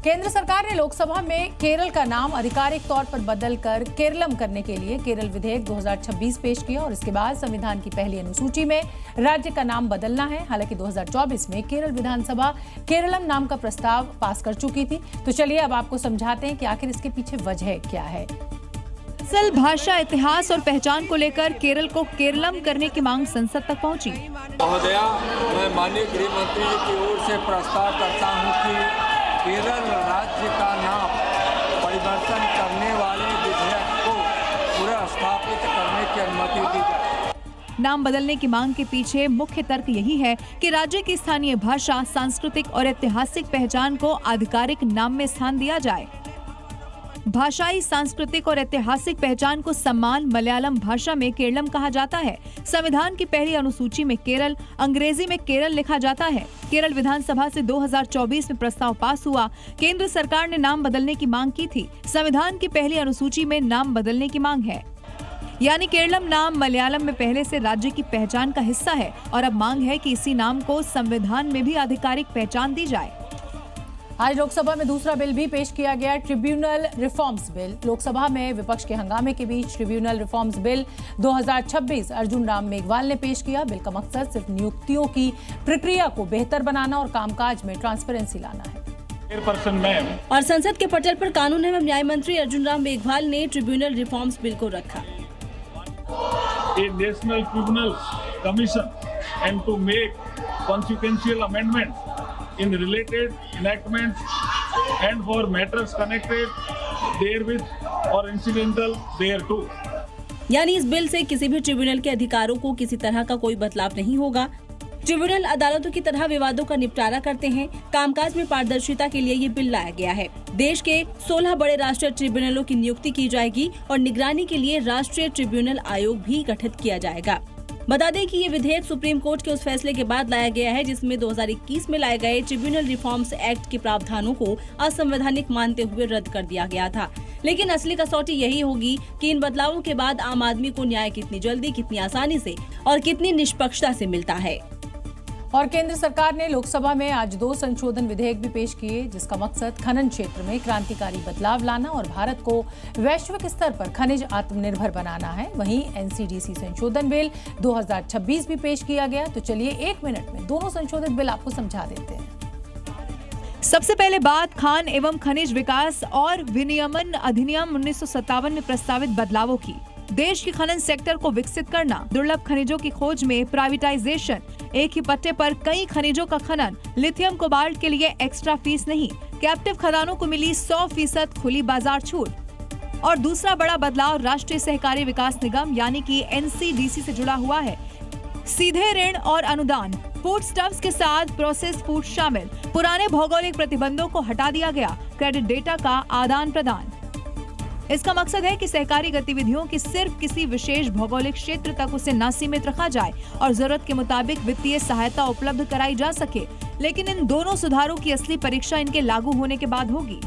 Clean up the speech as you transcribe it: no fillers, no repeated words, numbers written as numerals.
केंद्र सरकार ने लोकसभा में केरल का नाम आधिकारिक तौर पर बदलकर केरलम करने के लिए केरल विधेयक 2026 पेश किया और इसके बाद संविधान की पहली अनुसूची में राज्य का नाम बदलना है। हालांकि 2024 में केरल विधानसभा केरलम नाम का प्रस्ताव पास कर चुकी थी। तो चलिए अब आपको समझाते हैं कि आखिर इसके पीछे वजह क्या है। असल भाषा, इतिहास और पहचान को लेकर केरल को केरलम करने की मांग संसद तक पहुंची। महोदया, मैं माननीय गृह मंत्री जी की ओर से प्रस्ताव करता हूं कि केरल राज्य का नाम परिवर्तन करने वाले विधेयक को पुनः स्थापित करने की अनुमति दी जाए। नाम बदलने की मांग के पीछे मुख्य तर्क यही है कि राज्य की स्थानीय भाषा, सांस्कृतिक और ऐतिहासिक पहचान को आधिकारिक नाम में स्थान दिया जाए। भाषाई, सांस्कृतिक और ऐतिहासिक पहचान को सम्मान मलयालम भाषा में केरलम कहा जाता है। संविधान की पहली अनुसूची में केरल, अंग्रेजी में केरल लिखा जाता है। केरल विधानसभा से 2024 में प्रस्ताव पास हुआ। केंद्र सरकार ने नाम बदलने की मांग की थी। संविधान की पहली अनुसूची में नाम बदलने की मांग है, यानी केरलम नाम मलयालम में पहले से राज्य की पहचान का हिस्सा है और अब मांग है कि इसी नाम को संविधान में भी आधिकारिक पहचान दी जाए। आज लोकसभा में दूसरा बिल भी पेश किया गया, ट्रिब्यूनल रिफॉर्म्स बिल। लोकसभा में विपक्ष के हंगामे के बीच tribunal reforms bill 2026 Arjun Ram Meghwal ने पेश किया। बिल का मकसद सिर्फ नियुक्तियों की प्रक्रिया को बेहतर बनाना और कामकाज में ट्रांसपेरेंसी लाना है। और संसद के पटल पर कानून एवं न्याय मंत्री अर्जुन राम मेघवाल ने ट्रिब्यूनल रिफॉर्म्स बिल को रखा। National tribunal commission and to make consequential amendment in related enactments and for matters connected therewith or incidental thereto। यानी इस बिल से किसी भी ट्रिब्यूनल के अधिकारों को किसी तरह का कोई बदलाव नहीं होगा। ट्रिब्यूनल अदालतों की तरह विवादों का निपटारा करते हैं। कामकाज में पारदर्शिता के लिए ये बिल लाया गया है। देश के 16 बड़े राष्ट्रीय ट्रिब्यूनलों की नियुक्ति की जाएगी और निगरानी के लिए राष्ट्रीय ट्रिब्यूनल आयोग भी गठित किया जाएगा। बता दें कि ये विधेयक सुप्रीम कोर्ट के उस फैसले के बाद लाया गया है जिसमें 2021 में लाए गए ट्रिब्यूनल रिफॉर्म्स एक्ट के प्रावधानों को असंवैधानिक मानते हुए रद्द कर दिया गया था। लेकिन असली कसौटी यही होगी कि इन बदलावों के बाद आम आदमी को न्याय कितनी जल्दी, कितनी आसानी से और कितनी निष्पक्षता से मिलता है। और केंद्र सरकार ने लोकसभा में आज 2 संशोधन विधेयक भी पेश किए जिसका मकसद खनन क्षेत्र में क्रांतिकारी बदलाव लाना और भारत को वैश्विक स्तर पर खनिज आत्मनिर्भर बनाना है। वहीं एनसीडीसी संशोधन बिल 2026 भी पेश किया गया। तो चलिए 1 मिनट में दोनों संशोधित बिल आपको समझा देते हैं। सबसे पहले बात खान एवं खनिज विकास और विनियमन अधिनियम 1957 में प्रस्तावित बदलावों की। देश की खनन सेक्टर को विकसित करना, दुर्लभ खनिजों की खोज में प्राइवेटाइजेशन, एक ही पट्टे पर कई खनिजों का खनन, लिथियम कोबाल्ट के लिए एक्स्ट्रा फीस नहीं, कैप्टिव खदानों को मिली 100% खुली बाजार छूट। और दूसरा बड़ा बदलाव राष्ट्रीय सहकारी विकास निगम यानी कि एनसीडीसी से जुड़ा हुआ है। सीधे ऋण और अनुदान, फूड स्टफ्स के साथ प्रोसेस्ड फूड शामिल, पुराने भौगोलिक प्रतिबंधों को हटा दिया गया, क्रेडिट डेटा का आदान प्रदान। इसका मकसद है कि सहकारी गतिविधियों की सिर्फ किसी विशेष भौगोलिक क्षेत्र तक उसे न सीमित रखा जाए और जरूरत के मुताबिक वित्तीय सहायता उपलब्ध कराई जा सके। लेकिन इन दोनों सुधारों की असली परीक्षा इनके लागू होने के बाद होगी।